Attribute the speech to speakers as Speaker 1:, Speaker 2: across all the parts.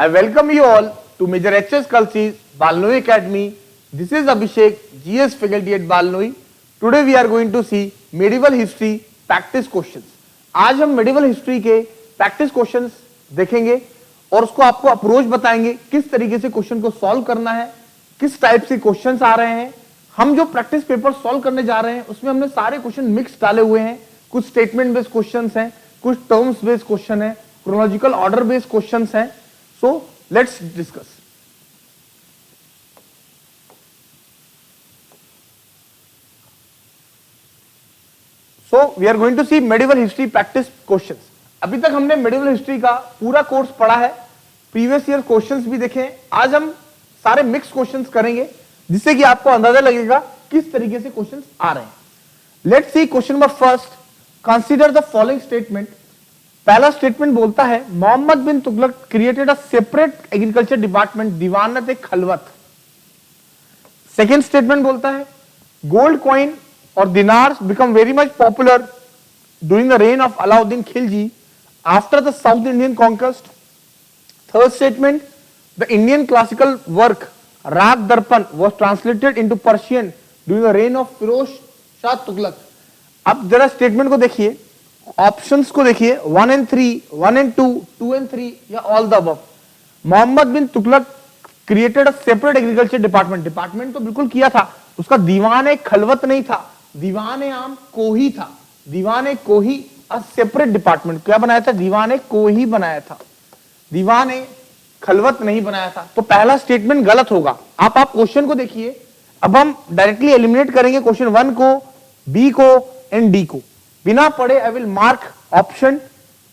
Speaker 1: I welcome you all to Major H.S. Kalsi's Balnoi Academy. This is Abhishek, GS faculty at Balnoi. Today we are going to see medieval history practice questions. आज हम medieval history के practice questions देखेंगे और उसको आपको approach बताएंगे किस तरीके से क्वेश्चन को सॉल्व करना है, किस टाइप से क्वेश्चंस आ रहे हैं. हम जो प्रैक्टिस पेपर सॉल्व करने जा रहे हैं उसमें हमने सारे क्वेश्चन मिक्स डाले हुए हैं. कुछ स्टेटमेंट बेस्ड क्वेश्चंस हैं, कुछ टर्म्स बेस्ड क्वेश्चन है, क्रोनोलॉजिकल ऑर्डर बेस्ड क्वेश्चंस हैं. So let's discuss. So we are going to see medieval history practice questions. अभी तक हमने medieval history का पूरा कोर्स पढ़ा है, प्रीवियस ईयर क्वेश्चंस भी देखे हैं. आज हम सारे मिक्स क्वेश्चंस करेंगे जिससे कि आपको अंदाजा लगेगा किस तरीके से क्वेश्चंस आ रहे हैं. Let's see question number first. Consider the following statement. पहला स्टेटमेंट बोलता है Mohammad bin Tughlaq created a separate agriculture department दीवानत खलवत. सेकेंड स्टेटमेंट बोलता है गोल्ड कॉइन और dinars become very much popular during the reign of Alauddin Khilji after the south Indian conquest. Third statement the Indian classical work Raag Darpan was translated into Persian during the reign of Firoz Shah Tughlaq. अब जरा statement को देखिए, options को देखिए 1 and 3, 1 and 2, 2 and 3 या all the above. Mohammad bin Tughlaq created a separate agriculture department. Department तो बिल्कुल किया था, उसका दीवान खलवत नहीं था, दीवान आम कोही था. दीवान कोही अ सेपरेट डिपार्टमेंट क्या बनाया था? दीवान कोही बनाया था, दीवान खलवत नहीं बनाया था. तो पहला स्टेटमेंट गलत होगा. आप क्वेश्चन को देखिए. अब हम डायरेक्टली एलिमिनेट करेंगे क्वेश्चन 1 को, बी को एंड डी को. बिना पढ़े I will mark option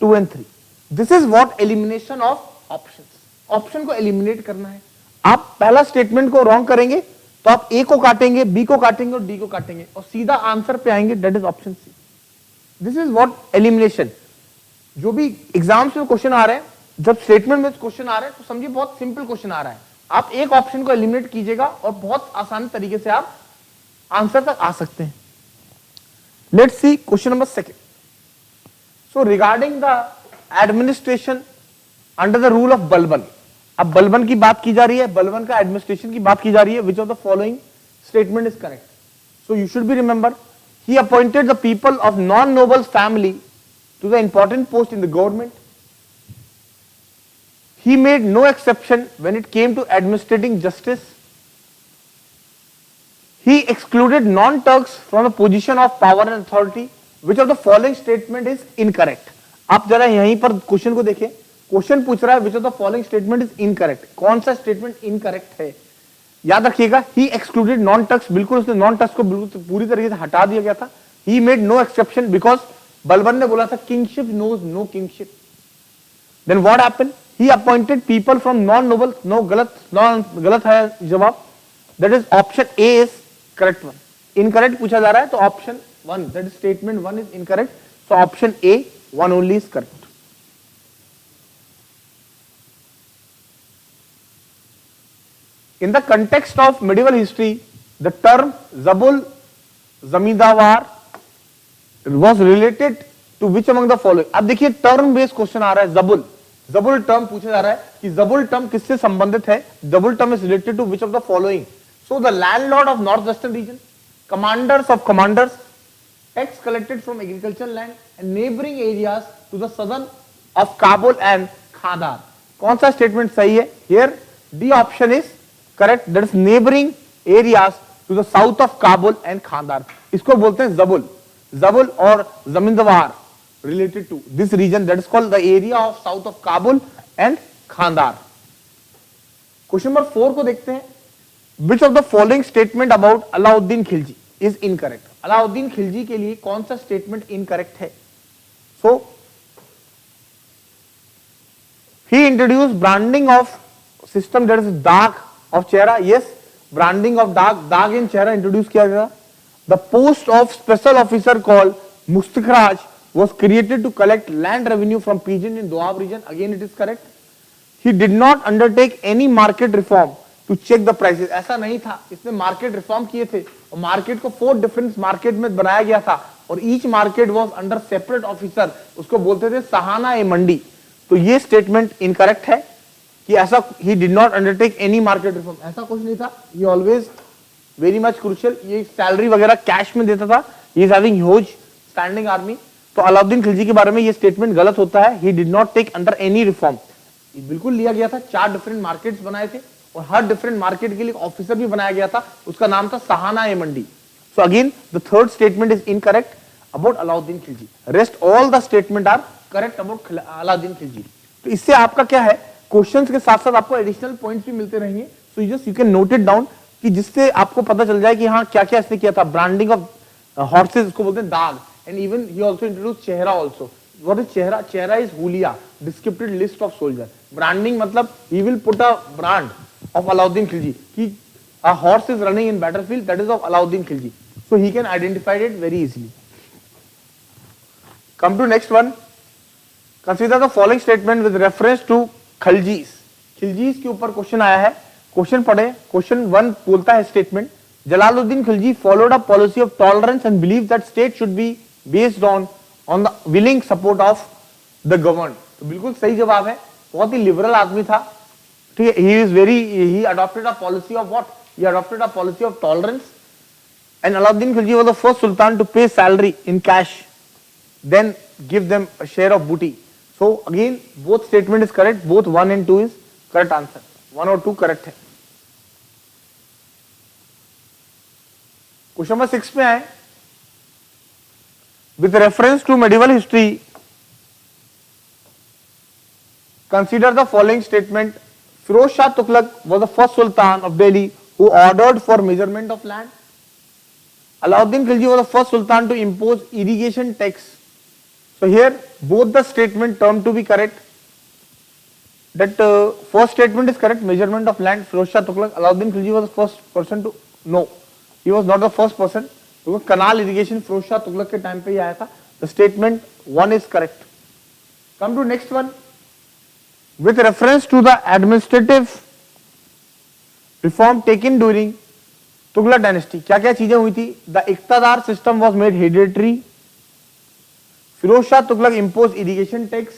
Speaker 1: 2 and 3. This is what elimination of options. Option को एलिमिनेट करना है. आप पहला स्टेटमेंट को रॉन्ग करेंगे तो आप ए को काटेंगे, बी को काटेंगे और डी को काटेंगे और सीधा आंसर पे आएंगे, that is option C. This is what elimination. जो भी एग्जाम्स में क्वेश्चन आ रहे हैं, जब स्टेटमेंट में क्वेश्चन आ रहे हैं तो समझिए बहुत सिंपल क्वेश्चन आ रहा है. आप एक ऑप्शन को एलिमिनेट कीजिएगा और बहुत आसान तरीके से आप आंसर तक आ सकते हैं. Let's see question number 2. So regarding the administration under the rule of Balban. अब बलबन की बात की जा रही है, बलबन का एडमिनिस्ट्रेशन की बात की जा रही है. Which of the following statement is correct? So you should be remember, he appointed the people of non-noble family to the important post in the government. He made no exception when it came to administrating justice. He excluded non-Turks from the position of power and authority. Which of the following statement is incorrect? आप जरा यहीं पर question को देखें. Question पूछ रहा है which of the following statement is incorrect. कौन सा स्टेटमेंट इनकरेक्ट है? याद रखिएगा, he excluded non-Turks, बिल्कुल उसने non-Turks को बिल्कुल पूरी तरीके से हटा दिया गया था. He made no exception because Balban ने बोला था kingship knows no kingship. Then what happened? He appointed people from non-noble. No, गलत है जवाब. That is option A is correct one. Incorrect पूछा जा रहा है तो option 1, that is statement 1 is incorrect. So option A 1 only is correct. In the context of medieval history, the term Zabul Zamindawar was related to which among the following? अब देखिए term based question आ रहा है. जबुल, जबुल term पूछा जा रहा है कि जबुल term किससे संबंधित है? जबुल term is related to which of the following? So the landlord of northwestern region, commanders of commanders, tax collected from agricultural land and neighboring areas to the southern of Kabul and Khandar. कौन सा statement सही है? Here D option is correct. That is neighboring areas to the south of Kabul and Khandar. इसको बोलते हैं जबुल. जबुल और जमींदार related to this region, that is called the area of south of Kabul and Khandar. Question number 4 को देखते हैं. Which of the following statement about Alauddin Khilji is incorrect? Alauddin Khilji के लिए कौन सा स्टेटमेंट इनकरेक्ट है? So he introduced branding of system, that is दाग of चेहरा. Yes, branding of दाग इन चेहरा इंट्रोड्यूस किया गया. The post of special officer called Mustakhraj was created to collect land revenue from peasants in Doab region. Again it is correct. He did not undertake any market reform to check the prices. ऐसा नहीं था, इसने market reform किए थे और market को 4 different market में बनाया गया था और each market was under separate officer. उसको बोलते थे सहाना ए मंडी. तो ये स्टेटमेंट इनकरेक्ट है. कि ऐसा ही did not undertake any market reform, ऐसा कुछ नहीं था. ही ऑलवेज वेरी मच क्रूशियल, ये सैलरी वगैरह कैश में देता था. He is having huge standing army. तो अलाउद्दीन खिलजी के बारे में ये स्टेटमेंट गलत होता है. He did not take under any reform. बिल्कुल लिया गया था. 4 डिफरेंट मार्केट्स बनाए थे और हर डिफरेंट मार्केट के लिए ऑफिसर भी बनाया गया था, उसका नाम था Shahna e Mandi. So again the third statement is incorrect about Alauddin Khilji. Rest all the statement are correct about Alauddin Khilji. तो इससे आपका क्या है, क्वेश्चंस के साथ साथ आपको एडिशनल पॉइंट्स भी मिलते रहेंगे. So just you can note it down कि जिससे आपको पता चल जाए कि हाँ क्या क्या इसने किया था. ब्रांडिंग ऑफ हॉर्सेस उसको बोलते हैं दाग. And even he also introduce chehra also. What is chehra? Chehra is huliya, descriptive list of soldier. Branding मतलब he will put a brand of Alauddin Khilji कि a horse is running in battlefield, that is of Alauddin Khilji. So he can identify it very easily. Come to next one. Consider the following statement with reference to Khiljis. Khiljis के ऊपर question आया है. Question पढ़े. Question 1 बोलता है statement, Jalaluddin Khilji followed a policy of tolerance and believed that state should be based on the willing support of the governed. तो बिल्कुल सही जवाब है. बहुत ही लिबरल आदमी था. ठीक है. He adopted a policy of what? He adopted a policy of tolerance. And Alauddin Khilji was the first sultan to pay salary in cash, then give them a share of booty. So again, both statement is correct. Both 1 and 2 is correct answer. 1 और 2 correct है. Question number 6 पे आए. With reference to medieval history, consider the following statement. Firoz Shah Tughlaq was the first sultan of Delhi who ordered for measurement of land. Alauddin Khilji was the first sultan to impose irrigation tax. So here both the statement termed to be correct. That first statement is correct, measurement of land. Firoz Shah Tughlaq, Alauddin Khilji was the first person to, no, he was not the first person. क्योंकि canal irrigation Firoz Shah Tughlaq के time पे ही आया था. The statement 1 is correct. Come to next one. With reference to the administrative reform taken during Tughlaq dynasty, क्या क्या चीजें हुई थी? The इक्तादार system was made hereditary. Firoz Shah Tughlaq imposed irrigation tax.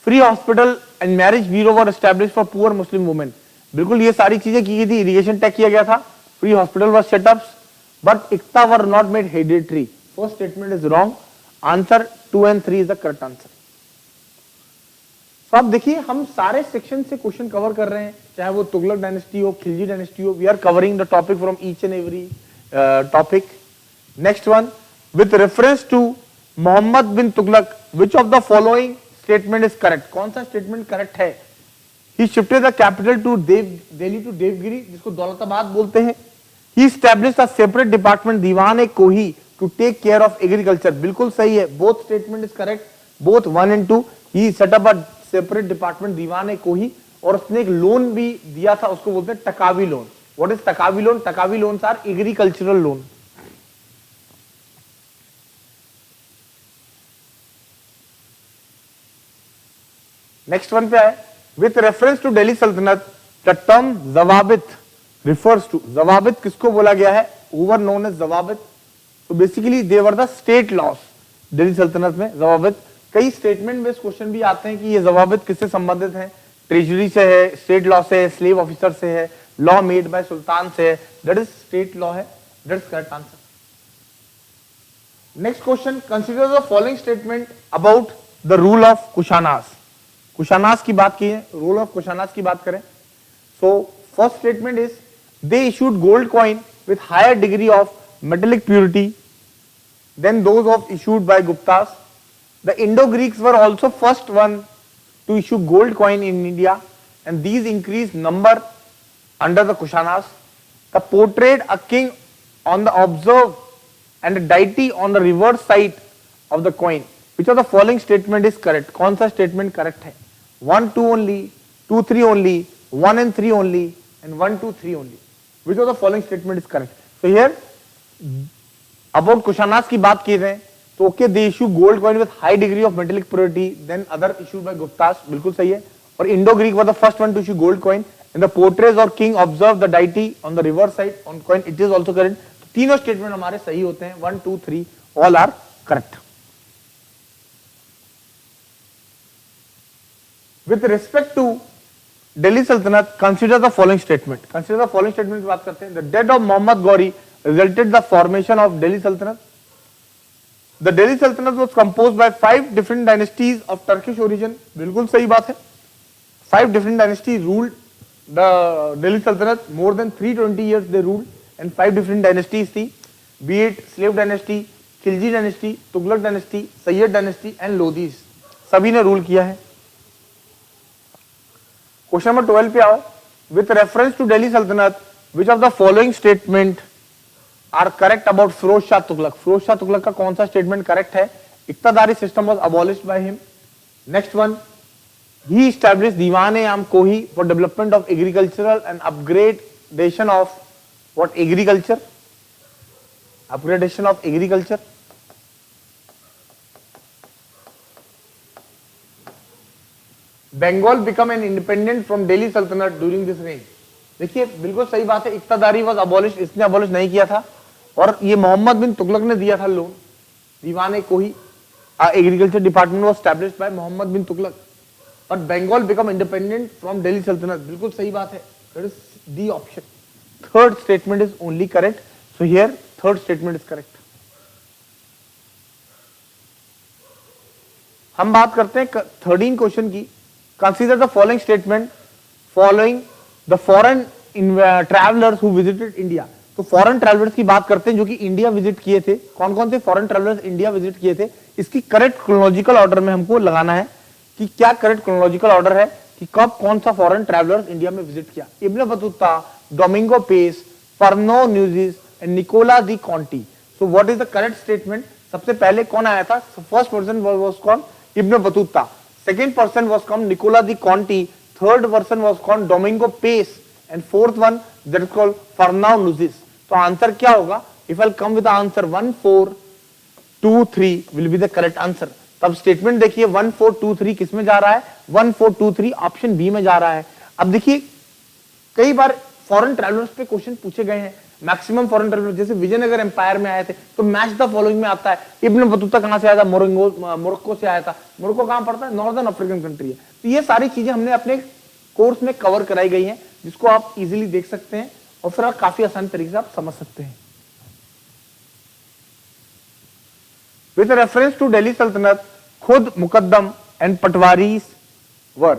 Speaker 1: Free hospital and marriage bureau were established for poor Muslim women. बिल्कुल ये सारी चीजें की गई थी. इरिगेशन टैक्स किया गया था. Free hospital was set up, but इक्ता were not made hereditary. First statement is wrong. Answer 2 and 3 is the correct answer. तो आप देखिए हम सारे सेक्शन से क्वेश्चन कवर कर रहे हैं, चाहे वो तुगलक डायनेस्टी हो, खिलजी डायनेस्टी हो. We are covering the topic from each and every topic. Next one, with reference to Mohammad bin Tughlaq, which of the following statement is correct? कौन सा स्टेटमेंट करेक्ट है? He shifted the capital to Delhi to Devagiri, जिसको दौलताबाद बोलते हैं. He established a separate department Diwan-e-Kohi to take care of agriculture. बिल्कुल सही है. Both statement is correct. Both 1 and 2. He set up a separate department Diwan-e-Kohi, और उसने एक लोन भी दिया था, उसको बोलते हैं takavi loan. What is takavi loan? Takavi loans are agricultural loan. Next one पे आए. With reference to Delhi Sultanate, the term jawabit refers to, jawabit किसको बोला गया है? who were known as जवाबित. so basically they were the state laws. Delhi सल्तनत में जवाबित. कई स्टेटमेंट बेस्ड क्वेश्चन भी आते हैं कि ये जवाबित किससे संबंधित है? ट्रेजरी से है, स्टेट लॉ से है, स्लेव ऑफिसर से है, लॉ मेड बाय सुल्तान से है. दैट इज स्टेट लॉ है. That is correct answer. Next question, consider the following statement about the rule of Kushanas. Kushanas की बात की है, रूल ऑफ कुशानास की बात करें. So first statement is they issued gold coin with higher degree of metallic purity than those of issued by Guptas. The Indo-Greeks were also first one to issue gold coin in India, and these increased number under the Kushanas. The portrayed a king on the obverse and a deity on the reverse side of the coin. Which of the following statement is correct? कौन सा statement correct है? 1, 2 only, 2, 3 only, 1 and 3 only, and 1, 2, 3 only. Which of the following statement is correct? So here about Kushanas की बात की रहे हैं, तो okay, they issue gold coin with high degree of metallic purity than other issued by Guptas. बिल्कुल सही है. और Indo-Greek was the first one to issue gold coin, and the portraits or king observe the deity on the reverse side on coin. It is also correct. तीनों statement हमारे सही होते हैं. 1, 2, 3 all are correct. With respect to Delhi Sultanate consider the following statement. Consider the following statement की बात करते हैं। The death of Mohammad Ghori resulted the formation of Delhi Sultanate. The Delhi Sultanate was composed by 5 different dynasties of Turkish origin. बिल्कुल सही बात है। 5 different dynasties ruled the Delhi Sultanate. More than 320 years they ruled and 5 different dynasties थी, be it slave dynasty, Khilji dynasty, Tughlaq dynasty, Syed dynasty and Lodhi's, सभी ने rule किया है। Question number 12 पे आओ। With reference to Delhi Sultanate which of the following statement are correct about Firoz Shah Tughlaq. Firoz Shah Tughlaq का कौन सा स्टेटमेंट करेक्ट है? Iqtadari system was abolished by him. Next one, he established Diwan-e-Aam Kohi for development of agricultural and upgradation of what? Agriculture. Upgradation of agriculture. Bengal become an independent from Delhi Sultanate during this reign. देखिए बिल्कुल सही बात है। इक्तादारी was abolish, इसने abolish नहीं किया था और ये मोहम्मद बिन तुगलक ने दिया था loan. Diwan-e-Kohi agriculture department was established by Mohammad bin Tughlaq. But Bengal become independent from Delhi Sultanate. बिल्कुल सही बात है। That is the option. Third statement is only correct. So here third statement is correct. हम बात करते हैं 13 क्वेश्चन की। Consider the following statement following the foreign travelers who visited India. तो फॉरेन ट्रैवलर्स की बात करते हैं जो कि इंडिया विजिट किए थे। कौन कौन से फॉरेन ट्रैवलर्स इंडिया विजिट किए थे? इसकी करेक्ट क्रोनोलॉजिकल ऑर्डर में हमको लगाना है कि क्या करेक्ट क्रोनोलॉजिकल ऑर्डर है कि कब कौन सा फॉरेन ट्रैवलर्स इंडिया में विजिट किया। Ibn Battuta, Domingo Paes, Fernao Nunes and Nicolo de Conti. So what is the correct statement? सबसे पहले कौन आया था? फर्स्ट पर्सन वाज कौन? Ibn Battuta. Second person was called Nicolo de Conti. Third person was called Domingo Paes and fourth one that is called Fernao Nunes. तो answer क्या होगा? If I come with the answer 1 4 2 3 will be the correct answer. तब statement देखिए 1 4 2 3 किस में जा रहा है? 1 4 2 3 ऑप्शन बी में जा रहा है। अब देखिए कई बार फॉरेन ट्रैवलर्स पे क्वेश्चन पूछे गए हैं। मैक्सिमम फॉरेन ट्रैवलर्स जैसे विजयनगर एम्पायर में आए थे तो मैच द फॉलोइंग में आता है। इब्न बतूता कहां से आया था? मोरक्को से आया था। मोरक्को कहां पड़ता है? नॉर्दर्न अफ्रीकन कंट्री है। तो ये सारी चीजें हमने अपने कोर्स में कवर कराई गई हैं जिसको आप इजीली देख सकते हैं और फिर आप काफी आसान तरीके से आप समझ सकते हैं। विद रेफरेंस टू दिल्ली सल्तनत खुद मुकद्दम एंड पटवारीज वर।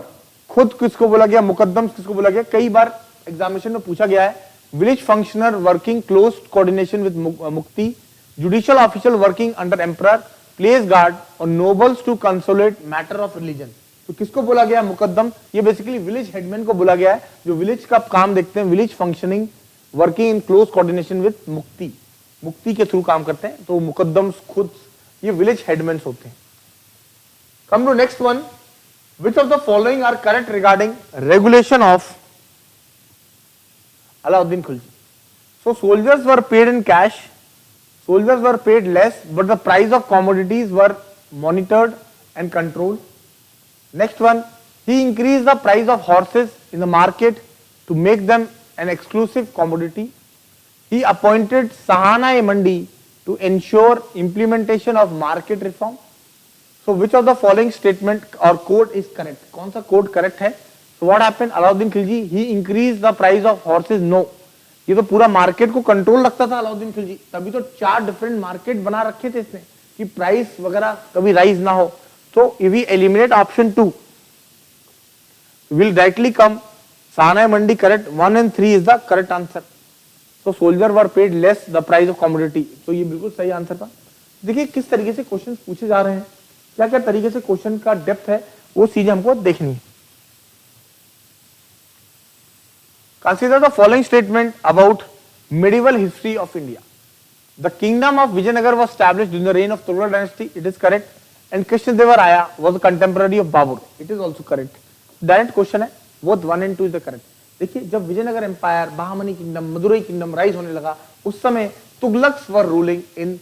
Speaker 1: खुद किसको बोला गया? मुकद्दम किसको बोला गया? कई बार एग्जामिनेशन में पूछा गया है। Village functionary working close coordination with Muqti, judicial official working under emperor, palace guard और nobles to consolidate matter of religion. तो किसको बोला गया? मुकद्दम। ये बेसिकली विलेज हेडमैन को बोला गया है जो विलेज का काम देखते हैं। Village functioning working in close coordination with मुक्ति, मुक्ति के थ्रू काम करते हैं। तो मुकद्दम खुद ये विलेज हेडमैन होते हैं। Come to next one. Which of the following are correct regarding regulation of Alauddin Khilji? So soldiers were paid in cash. Soldiers were paid less, but the price of commodities were monitored and controlled. Next one. He increased the price of horses in the market to make them an exclusive commodity. He appointed Sahana-e-Mandi to ensure implementation of market reform. So which of the following statement or code is correct? कौन सा code correct है? So what happened? Alauddin Khilji he increased the price of horses. No, ये तो पूरा market को control रखता था अलाउद्दीन खिलजी, तभी तो 4 डिफरेंट मार्केट बना रखे थे इसने कि प्राइस वगैरह कभी राइज ना हो। तो if we eliminate option 2 will directly come Sahana-e-Mandi correct. 1 and 3 is the correct answer. So soldier were paid less the price of commodity. तो ये बिल्कुल सही आंसर था। देखिए किस तरीके से क्वेश्चंस पूछे जा रहे हैं, क्या क्या तरीके से क्वेश्चन का डेप्थ है, वो चीजें हमको देखनी है। Consider the following statement about medieval history of India. The kingdom of Vijayanagar was established during the reign of Tughlaq dynasty. It is correct. And Krishnadeva was a contemporary of Babur. It is also correct. Direct question है, both 1 and 2 is the correct. देखिए जब Vijayanagar empire, Bahmani kingdom, Madurai kingdom rise होने लगा उस समय Tughlaqs were ruling in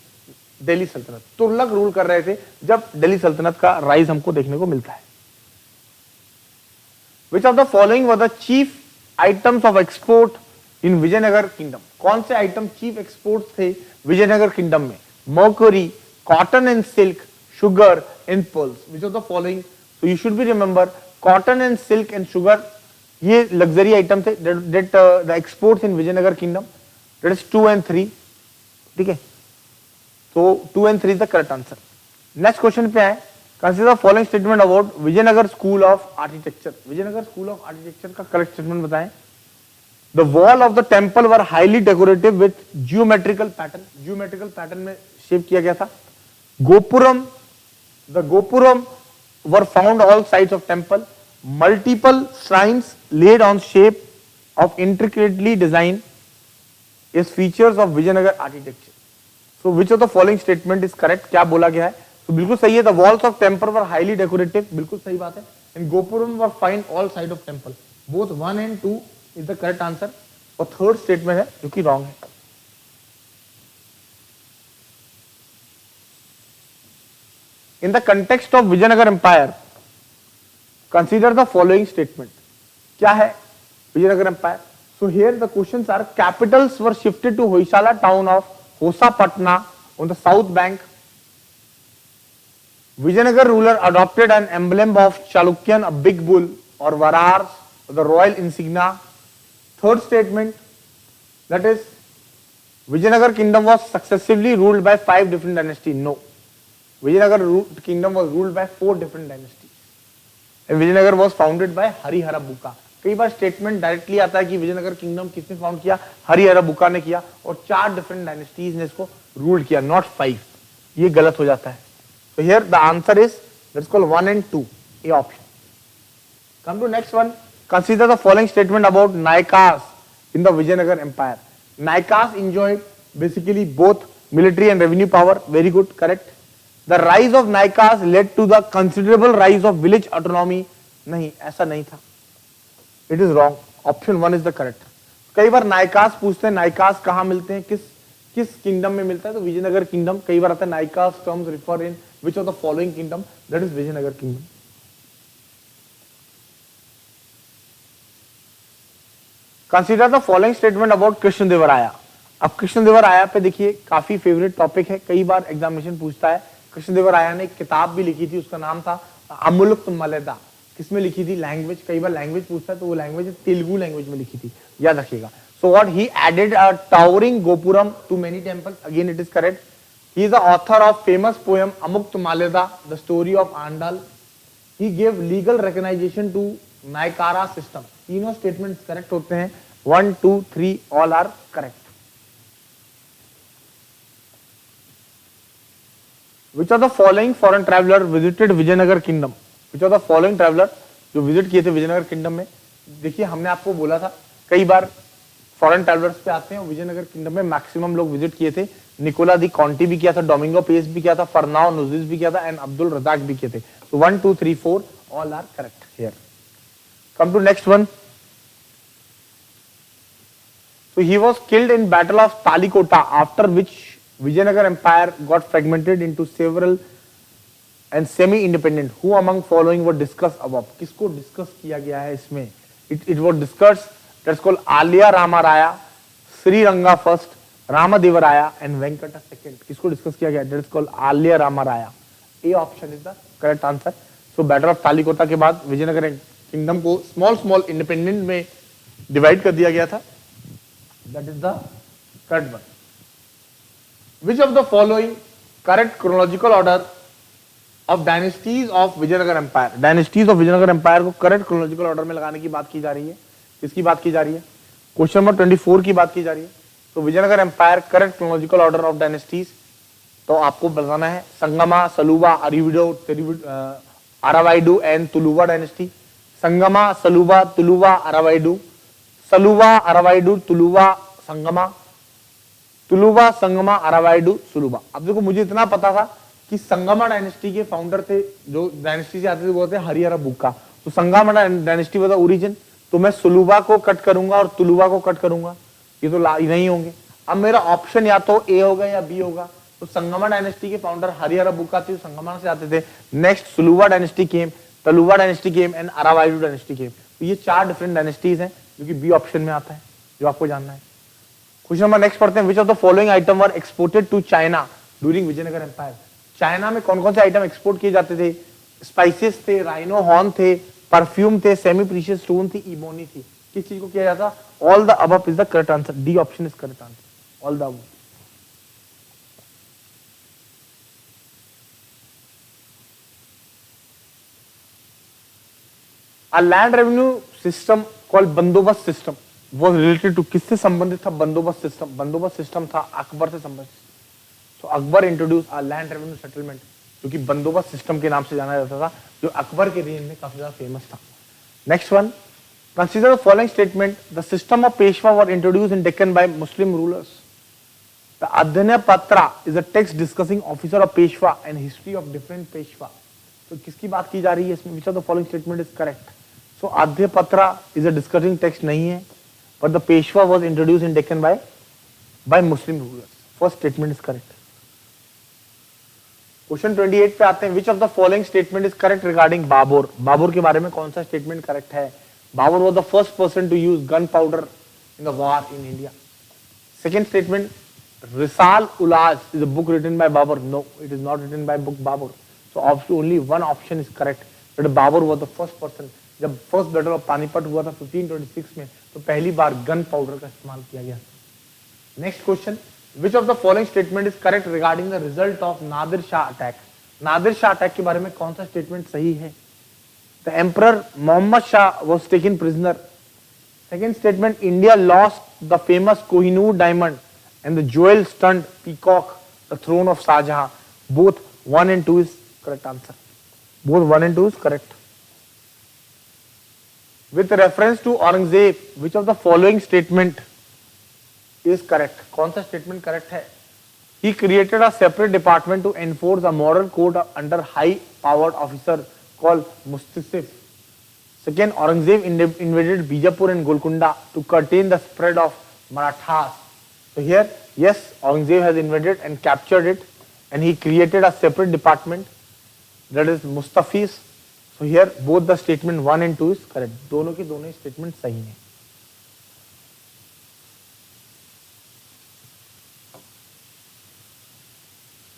Speaker 1: Delhi Sultanate. Tughlaq rule कर रहे थे जब दिल्ली सल्तनत का राइज हमको देखने को मिलता है। Which of the following were the chief items of export in Vijayanagar kingdom? कौन से आइटम चीफ एक्सपोर्ट थे विजयनगर किंगडम में? Mercury, cotton and silk, sugar and pearls. Which of the following? So you should be remember cotton and silk and sugar, ये luxury item थे that the exports in Vijayanagar kingdom, that is 2 and 3, ठीक है। तो 2 and 3 is the correct answer. Next question पे आए, consider following statement about Vijayanagar school of architecture. Vijayanagar school of architecture का correct statement बताएं। The wall of the temple were highly decorative with geometrical pattern, geometrical pattern में shape किया गया था। Gopuram, the gopuram were found all sides of temple, multiple shrines laid on shape of intricately design is features of Vijayanagar architecture. So which of the following statement is correct? क्या बोला गया है? तो बिल्कुल सही है, the walls of temple were highly decorative, बिल्कुल सही बात है। and Gopuram were found all side of temple, both 1 and 2 is the correct answer। और थर्ड स्टेटमेंट है जो कि रॉन्ग है। In the context of Vijayanagar empire, consider the following statement। क्या है Vijayanagar empire? So here the questions are, capitals were shifted to Hoysala town of Hosapatna on the south bank. Vijayanagar ruler adopted an emblem of Chalukyan, a big bull और Varaha, the royal insignia. Third statement, that is Vijayanagar kingdom was successively ruled by 5 different dynasty. No, Vijayanagar kingdom was ruled by 4 different dynasty. Vijayanagar was founded by Harihara Bukka. कई बार statement directly आता है कि Vijayanagar kingdom किसने found किया? हरिहर बुक्का ने किया, और 4 डिफरेंट डायनेस्टीज ने इसको रूल किया, नॉट 5। ये गलत हो जाता है। So here the answer is, let's call 1 and 2, A option. Come to next one. Consider the following statement about Naikas in the Vijayanagar Empire. Naikas enjoyed basically both military and revenue power. Very good, correct. The rise of Naikas led to the considerable rise of village autonomy. नहीं, ऐसा नहीं था। It is wrong. Option 1 is the correct. कई बार नायकास पूछते हैं, नायकास कहाँ मिलते हैं, किस किंगडम में मिलता है? तो विजयनगर किंगडम। कई बार आता है Nayakas terms refer in which of the following kingdom? That is Vijayanagar kingdom. Consider the following statement about Krishnadevaraya. अब कृष्णदेवराया पे देखिए, काफी फेवरेट टॉपिक है, कई बार एग्जामिनेशन पूछता है। कृष्णदेवराया ने एक किताब भी लिखी थी, उसका नाम था अमुल्कमाल्यदा। किसमें लिखी थी? लैंग्वेज। कई बार लैंग्वेज पूछता है तो वो लैंग्वेज तेलुगु लैंग्वेज में लिखी थी, याद रखिएगा। So what he added a towering gopuram to many temples, again it is correct. He is the author of famous poem Amuktamaleda, the story of Andal. He gave legal recognition to Naikara system. तीनों statements correct होते हैं, 1, 2, 3 all are correct. Which of the following foreign traveler visited Vijayanagar kingdom? Which of the following traveler जो visit किए थे Vijayanagar kingdom में? देखिए, हमने आपको बोला था कई बार फॉरेन ट्रैवलर्स पे आते हैं, विजयनगर किंगडम में मैक्सिमम लोग विजिट किए थे। निकोला दी कॉन्टी भी किया था, डोमिंगो पेस भी किया था, फरनाओ नुजिस भी किया था, एंड अब्दुल रजाक भी किए थे। तो 1, 2, 3, 4 all are correct here. Come to next one. So he was killed in Battle of Talikota, after which Vijayanagar Empire got fragmented into several and semi-independent. Who among following were discussed above? किसको discuss किया गया है इसमें? It was discussed. That's called Alia Rama Raya, Sri Ranga first, Ramadevaraya and Venkata second. किसको discuss किया गया? That's called Alia Rama Raya. A option is the correct answer. So Battle of Talikota के बाद Vijayanagar kingdom को small independent में divide कर दिया गया था। That is the correct one. Which of the following correct chronological order of dynasties of Vijayanagar Empire? Dynasties of Vijayanagar Empire को correct chronological order में लगाने की बात की जा रही है। किसकी बात की जा रही है? क्वेश्चन नंबर 24 की बात की जा रही है। तो Vijayanagar empire correct chronological order of dynasties, तो आपको बताना है संगमा, सलुबा, अरावाइडू एंड तुलुवा डायनेस्टी। संगमा, सलुबा, तुलुवा, अरावाइडू, सलुबा, अरावाइडू, तुलुवा, संगमा, तुलुवा, संगमा, अरावाइडू, सुलुबा। अब देखो, मुझे इतना पता था कि संगमा डायनेस्टी के फाउंडर थे, जो डायनेस्टी से आते थे, वो थे हरिहर बुक्का। तो Sangama dynasty was the origin. तो मैं सुलुबा को कट करूंगा और तुलुवा को कट करूंगा, ये तो नहीं होंगे। अब मेरा ऑप्शन या तो ए होगा या बी होगा। तो संगमा डायनेस्टी के फाउंडर हरिहर बुक्का थे, संगमा से आते थे। Next Saluva dynasty came, Tuluva dynasty came and Aravidu dynasty came. तो ये 4 डिफरेंट डायनेस्टीज हैं जो कि बी ऑप्शन में आता है, जो आपको जानना है। क्वेश्चन नंबर नेक्स्ट पढ़ते हैं। Which of the following item were exported to China during Vijayanagar empire? China में कौन कौन से आइटम एक्सपोर्ट किए जाते थे? स्पाइसेस थे, राइनो हॉर्न थे, परफ्यूम थे, सेमी प्रीशियस स्टोन थी, इबोनी थी। किस चीज को किया जाता? All the above is the correct answer. D option is correct answer, all the above. A land revenue system called बंदोबस्त सिस्टम was related to, किससे संबंधित था? बंदोबस्त सिस्टम। बंदोबस्त सिस्टम था अकबर से संबंधित। So Akbar introduce a land revenue settlement, जो कि बंदोबस्त सिस्टम के नाम से जाना जाता था, जो अकबर के रेन में काफी ज्यादा फेमस था। Next one, consider the following statement, the system of Peshwa were introduced in Deccan by Muslim rulers. The अध्ययन पत्रा is a text discussing officer of Peshwa and history of different Peshwa. तो किसकी बात की जा रही है इसमें? Which of the following statement is correct? So अध्यय पत्रा इज अ डिस्कसिंग टेक्स्ट नहीं है, but the Peshwa was introduced in Deccan by Muslim rulers. First statement is correct. Question 28 पे आते हैं, which of the following statement is correct regarding Babur. Babur के बारे में कौन सा स्टेटमेंट करेक्ट है? Babur was the first person to use gun powder in the war in India. Second statement, रिसाल उलाज is a book written by Babur. No, it is not written by book Babur. So only one option is correct, but Babur was the first person. जब first battle of Panipat हुआ था 1526 में, तो पहली बार gun powder का इस्तेमाल किया गया। Next question, which of the following statement is correct regarding the result of Nadir Shah attack. Nadir Shah attack के बारे में कौन सा स्टेटमेंट सही है? The emperor Mohammad Shah was taken prisoner. Second statement, India lost the famous Kohinoor diamond and the jewel studded peacock the throne of Shah Jahan. Both 1 and 2 is correct answer. Both 1 and 2 is correct. With reference to Aurangzeb, which of the following statement is correct? कौन सा statement correct है? He created a separate department to enforce a moral code under high-powered officer called Mustasif. Second, Aurangzeb invaded Bijapur and Golconda to curtail the spread of Marathas. So here, yes, Aurangzeb has invaded and captured it, and he created a separate department, that is Mustafis. So here both the statement 1 and 2 is correct. दोनों की दोनों statement सही है।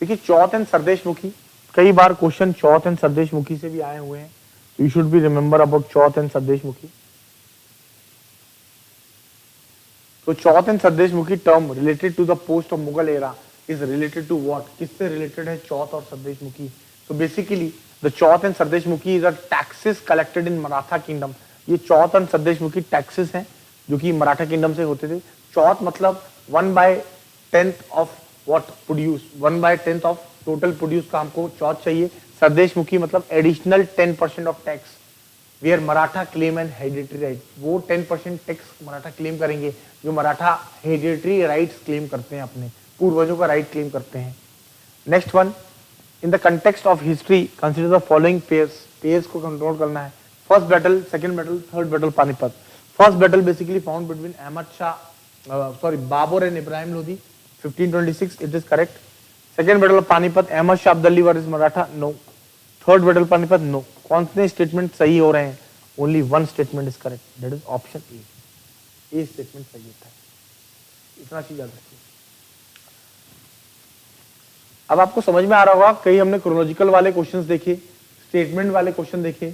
Speaker 1: देखिए चौथ and sardeshmukhi, कई बार question chauth and sardeshmukhi से भी आए हुए हैं, तो you should be remember about chauth and sardeshmukhi. तो chauth and sardeshmukhi term related to the post of Mughal era is related to what? किससे रिलेटेड है चौथ और sardeshmukhi? So basically the chauth and sardeshmukhi is a taxes collected in Maratha kingdom. ये चौथ एंड सरदेशमुखी टैक्सेस हैं जो कि मराठा किंगडम से होते थे। चौथ मतलब 1/10 of what produce, 1/10 of total produce का हमको चौथ चाहिए। सरदेशमुखी मतलब additional 10% of tax where Maratha claim and hereditary right. वो 10% टैक्स मराठा क्लेम करेंगे जो मराठा हेरिडिटरी राइट्स क्लेम करते हैं, अपने पूर्वजों का राइट क्लेम करते हैं। Next one, in the context of history consider the following pairs को कंट्रोल करना है। First battle, second battle, third battle Panipat. First battle basically found between Ahmad Shah Babar and Ibrahim Lodhi 1526, it is correct. Second battle of Panipat, Ahmad Shah Abdali versus Maratha, no. Third battle Panipat, no. कौन से statement सही हो रहे हैं? Only one statement is correct, that is option A statement सही होता है। इतना चीज याद रखिए। अब आपको समझ में आ रहा होगा, कई हमने क्रोनोलॉजिकल वाले क्वेश्चंस देखे, स्टेटमेंट वाले क्वेश्चन देखे,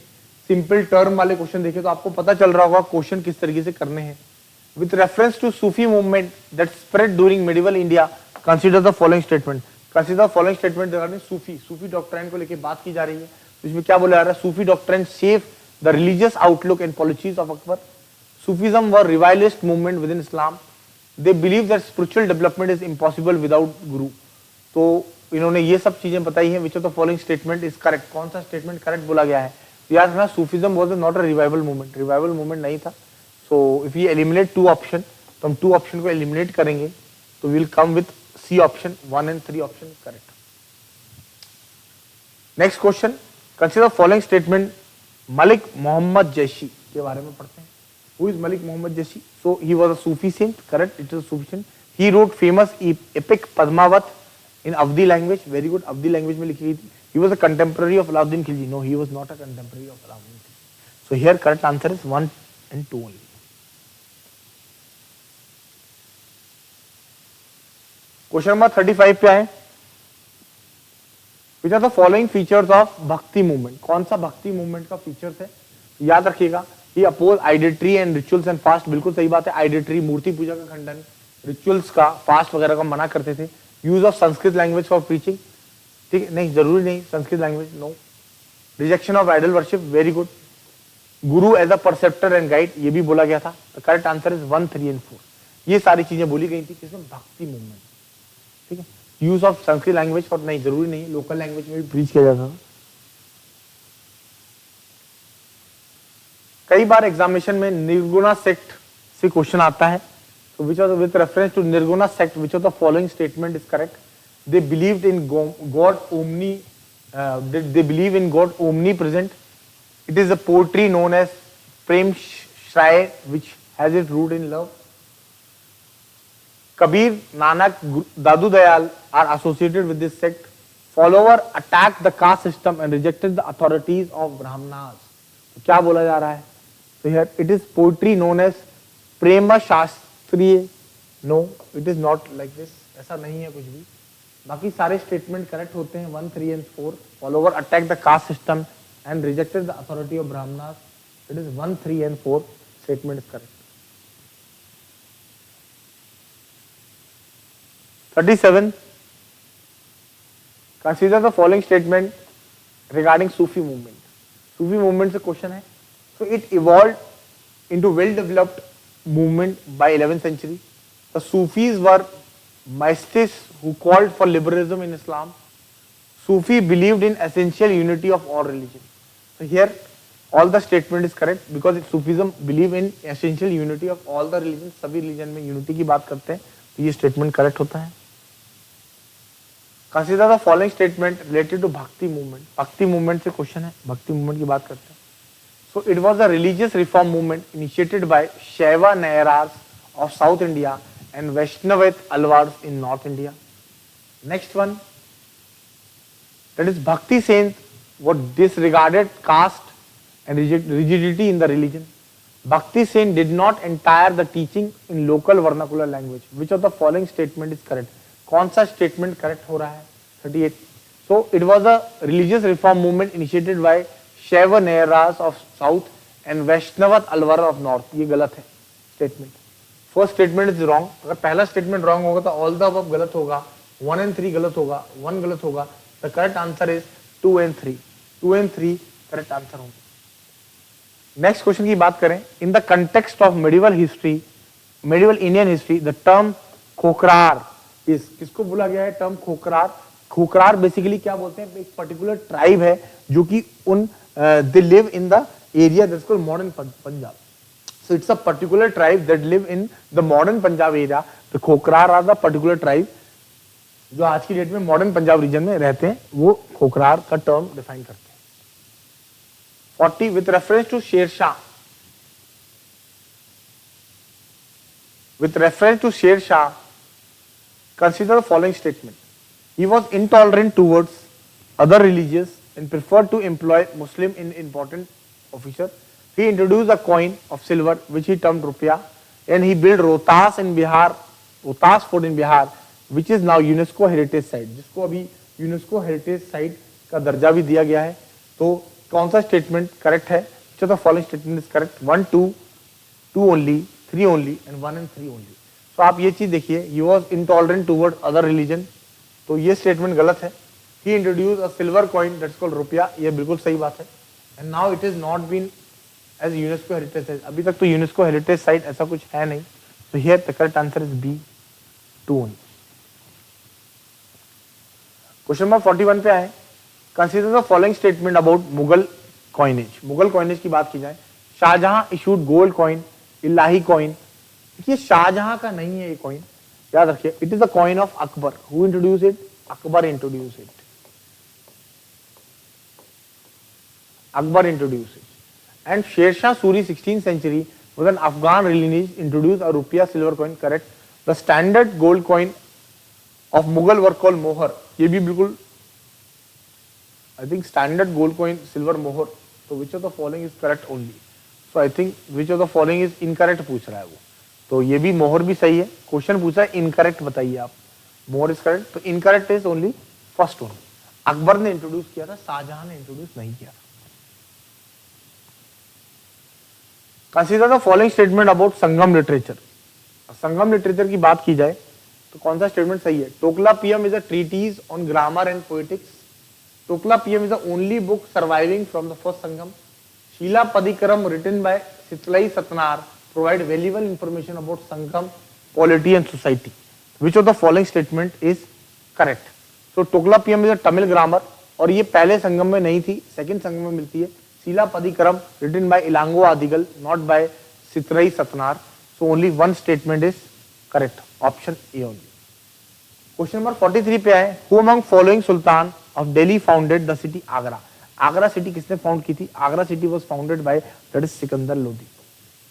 Speaker 1: सिंपल टर्म वाले क्वेश्चन देखे, तो आपको पता चल रहा होगा क्वेश्चन किस तरीके से करने हैं। With reference to Sufi movement that spread during medieval India, consider the following statement. Consider the following statement regarding Sufi doctrine को लेकर बात की जा रही है। तो इसमें क्या बोला जा रहा है? Sufi doctrine shape the religious outlook and policies of Akbar. Sufism were revivalist movement within Islam. They believe that spiritual development is impossible without guru. तो इन्होंने ये सब चीजें बताई हैं। Which of the following statement is correct? कौन सा statement correct बोला गया है? याद रखना, Sufism was not a revival movement, revival movement नहीं था। So if you eliminate 2 option, तो हम 2 ऑप्शन को एलिमिनेट करेंगे, तो will come with C option, 1 and 3 option correct. Next question, consider following statement. Malik Mohammad Jayasi के बारे में पढ़ते हैं। Who is Malik Mohammad Jayasi? So he was a Sufi saint, correct, it is Sufi saint. He wrote famous epic Padmavat in Avdi language, very good, Avdi language में लिखी गई थी। He was a contemporary of Alauddin Khilji. No, he was not a contemporary of Alauddin Khilji. So here correct answer is 1 and 2 only. Question number 35 पे आए। Which are the following features of भक्ति movement? कौन सा भक्ति movement का features है? याद रखिएगा, ये oppose identity and rituals and fast, बिल्कुल सही बात है। आइडेंटिटी मूर्ति पूजा का खंडन, रिचुअल्स का, फास्ट वगैरह का मना करते थे। Use of Sanskrit language for preaching, ठीक है, नहीं जरूरी नहीं Sanskrit language, no. Rejection of idol worship, very good. Guru as a preceptor and guide, ये भी बोला गया था। The correct answer is 1, 3 and 4। ये सारी चीजें बोली गई थी किसमें, भक्ति मूवमेंट, ठीक है। Use of Sanskrit language for, नहीं जरूरी नहीं, लोकल लैंग्वेज में भी प्रीच किया जाता था। कई बार एग्जामिनेशन में निर्गुणा सेक्ट से क्वेश्चन आता है, तो which of with reference to Nirguna sect which of the following statement is correct. They believed in God omni, they believe in God omnipresent. It is a poetry known as Prem Shray which has its root in love. Kabir, Nanak, Dadu Dayal are associated with this sect. Follower attacked the caste system and rejected the authorities of Brahmanas. तो क्या बोला जा रहा है? So here it is poetry known as Prema Shastriya. No, it is not like this. ऐसा नहीं है कुछ भी। बाकी सारे स्टेटमेंट करेक्ट होते हैं 1, 3 and 4। Follower attack the caste system and rejected the authority of Brahmanas, it is 1, 3 and 4 statement is correct. 37, consider the following statement regarding Sufi movement. Sufi movement से क्वेश्चन है। So it evolve into well developed movement by 11th century. The Sufis were mystics who called for liberalism in Islam. Sufi believed in essential unity of all religions. So here all the statement is correct because Sufism believe in essential unity of all the religions. सभी religion में unity की बात करते हैं, तो ये statement correct होता है। Consider the following statement related to Bhakti movement. Bhakti movement से question है, Bhakti movement की बात करते हैं। So it was a religious reform movement initiated by Shaiva Nairars of South India and Vaishnavite Alvars in North India. Next one, that is Bhakti saints were disregarded caste and rigidity in the religion. Bhakti saint did not entire the teaching in local vernacular language. Which of the following statement is correct? कौन सा statement correct हो रहा है? 38. So it was a religious reform movement initiated by Shaiva Nairas of South and Vaishnavat Alvar of North. ये गलत है statement. First statement is wrong. अगर पहला स्टेटमेंट रॉन्ग होगा तो ऑल द अबव गलत होगा, 1 and 3 गलत होगा, 1 गलत होगा। The correct answer is 2 and 3। 2 and 3 correct answer होंगे। नेक्स्ट क्वेश्चन की बात करें, in the context of medieval history, medieval Indian history, the term खोखरार इज, किसको बोला गया है टर्म खोखरार? खोखरार बेसिकली क्या बोलते हैं, एक पर्टिकुलर ट्राइब है जो कि उन they live in the area that's called modern Punjab. So it's a particular tribe that live in the modern Punjab area. The Khokrar are the particular tribe जो आज की डेट में मॉडर्न पंजाब रीजन में रहते हैं, वो खोखरार का टर्म डिफाइन करते हैं। 40, with reference to Sher Shah, with reference to Sher Shah, consider the following statement. He was intolerant towards other religions and preferred to employ Muslim in important officer. He introduced a coin of silver which he termed rupiah, and he built Rohtas in Bihar, Rohtas Fort in Bihar, which is now UNESCO heritage site, जिसको अभी UNESCO heritage site का दर्जा भी दिया गया है। तो कौन सा स्टेटमेंट करेक्ट है? the following statement is correct. 1, 2, 2 only, 3 only and 1 and 3 only. So आप ये चीज देखिए, he was intolerant towards other religion, तो ये स्टेटमेंट गलत है। He introduced a silver coin that's called rupiah, ये बिल्कुल सही बात है। And now it is not been as UNESCO heritage site, अभी तक तो UNESCO heritage site ऐसा कुछ है नहीं। So here the correct answer is B, 2 only. Question number 41 पे आए, consider the following statement about Mughal coinage. Mughal coinage की बात की जाए, शाहजहां इशूड गोल्ड कॉइन, इलाही कॉइन। देखिए शाहजहां का नहीं है ये कॉइन, याद रखिए, it is the coin of Akbar. Who introduce it? Akbar introduce it, Akbar introduce it. And Sher Suri 16th century was an Afghan lineage introduced a rupiah silver coin, correct. The standard gold coin of Mughal were called mohar, ये भी बिल्कुल I think standard gold coin silver mohar। तो which of the following is correct only? So I think which of the following is incorrect पूछ रहा है वो, तो ये भी मोहर भी सही है। क्वेश्चन पूछा है इनकरेक्ट बताइए आप, मोहर इज करेक्ट, तो incorrect is only first one. Akbar ने इंट्रोड्यूस किया था, शाहजहां ने इंट्रोड्यूस नहीं किया था। Consider the following statement about Sangam literature. Sangam literature की बात की जाए तो कौन सा स्टेटमेंट सही है? Tolkappiyam is a treatise on grammar and poetics. Tolkappiyam is the only book surviving from the first Sangam. Silappatikaram written by Sittalai Sattanar provide valuable information about Sangam polity and society. Which of the following statement is correct? So Tolkappiyam is a Tamil grammar और ये पहले संगम में नहीं थी, second संगम में मिलती है। Silappatikaram written by Ilango Adigal not by Sittalai Sattanar. So only one statement is correct, option A only. Question number 43 पे आए, who among following sultan of Delhi founded the city Agra. Agra city किसने फाउंड की थी? Agra city was founded by that is Sikandar Lodi.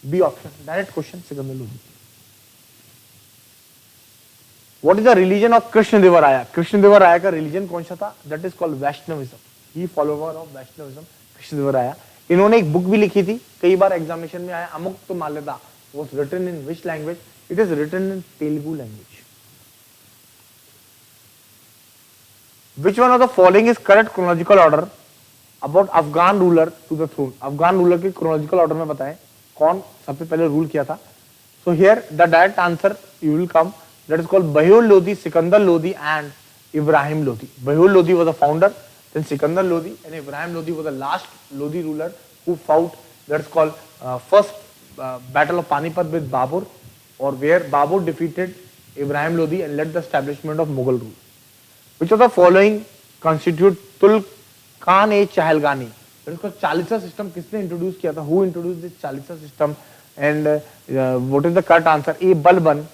Speaker 1: B option, direct question, Sikandar Lodi. What is the religion of Krishna Devaraya? Krishna Devaraya का religion कौन सा था? That is called Vaishnavism. He follower of Vaishnavism Krishna देवराया। इन्होंने एक बुक भी लिखी थी, कई बार एग्जामिनेशन में आया, अमुक्त माल्यदा was written in which language? It is written in Telugu language. Which one of the following is correct chronological order about Afghan ruler to the throne? Afghan ruler के chronological order में बताएं कौन सबसे पहले रूल किया था? So here the direct answer you will come, that is called Bahul Lodi, Sikandar Lodi and Ibrahim Lodi. Bahul Lodi was the founder, then Sikandar Lodi and Ibrahim Lodi was the last Lodi ruler who fought, that is called first battle of Panipat with Babur, or where Babur defeated Ibrahim Lodi and led the establishment of Mughal rule. Which of the following constitute Tulkan-e-Chahalgani? That is called Chalisa system. किसने introduce किया था? Who introduced this Chalisa system? And what is the correct answer? A. Balban,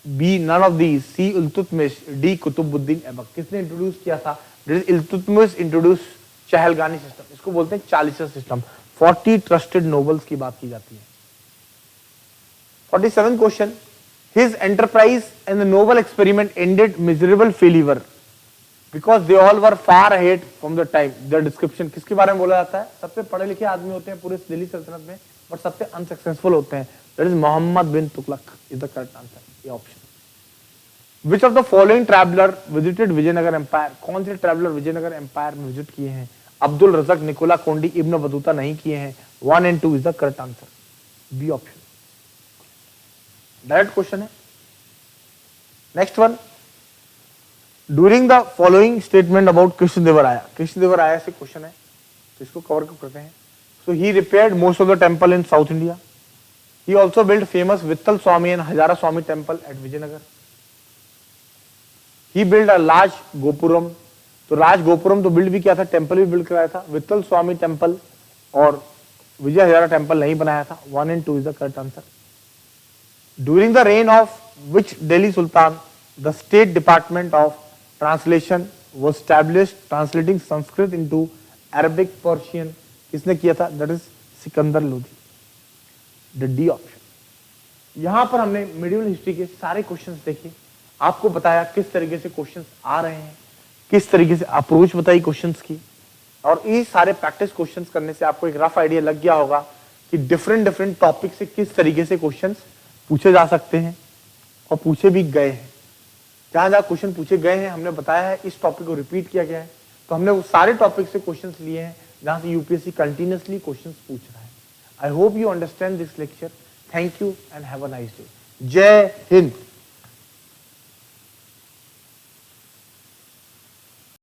Speaker 1: B. None of these, C. Iltutmish, D. Kutubuddin Aibak. किसने introduce किया था? This is Iltutmish introduced Chahalgani system. इसको बोलते हैं Chalisa system। 40 trusted nobles की बात की जाती है। 47 question, his enterprise and the noble experiment ended miserable failure because they all were far ahead from the time. The description किसके बारे में बोला जाता है? सबसे पढ़े लिखे आदमी होते हैं पूरे दिल्ली सल्तनत में, बट सबसे अनसक्सेसफुल होते हैं। That is Mohammad bin Tughlaq is the correct answer, ये option. Which of the following traveller visited Vijayanagara empire? कौन से ट्रैवलर विजयनगर एम्पायर में विजिट किए हैं? अब्दुल रज़क, निकोला कोंडी, इब्न बतूता नहीं किए हैं। 1 and 2 is the correct answer, B option. Direct question है। Next one, during the following statement about Krishnadevaraya. Krishnadevaraya से क्वेश्चन है, तो इसको कवर करते हैं। So he repaired most of the temple in South India. He also build famous Vittala Swami and Hazara Swami temple at Vijayanagara. He build a large gopuram. तो राज गोपुरम तो build भी किया था, टेम्पल भी बिल्ड कराया था। वित्तल स्वामी टेम्पल और विजय हजारा टेम्पल नहीं बनाया था। 1 and 2 is the correct answer. During the reign of which Delhi Sultan the state department of translation was established translating Sanskrit into Arabic Persian. किसने किया था? That is Sikandar Lodi, the D option. यहां पर हमने मिडिवल हिस्ट्री के सारे क्वेश्चंस देखे, आपको बताया किस तरीके से क्वेश्चंस आ रहे हैं, किस तरीके से अप्रोच बताई क्वेश्चंस की, और ये सारे प्रैक्टिस क्वेश्चंस करने से आपको एक रफ आइडिया लग गया होगा कि डिफरेंट टॉपिक से किस तरीके से क्वेश्चंस पूछे जा सकते हैं और पूछे भी गए हैं। जहां जहां क्वेश्चन पूछे गए हैं हमने बताया है, इस टॉपिक को रिपीट किया गया है, तो हमने वो सारे टॉपिक से क्वेश्चंस लिए हैं जहां से यूपीएससी कंटिन्यूअसली क्वेश्चंस पूछ रहा है। I hope you understand this lecture. Thank you and have a nice day. जय हिंद।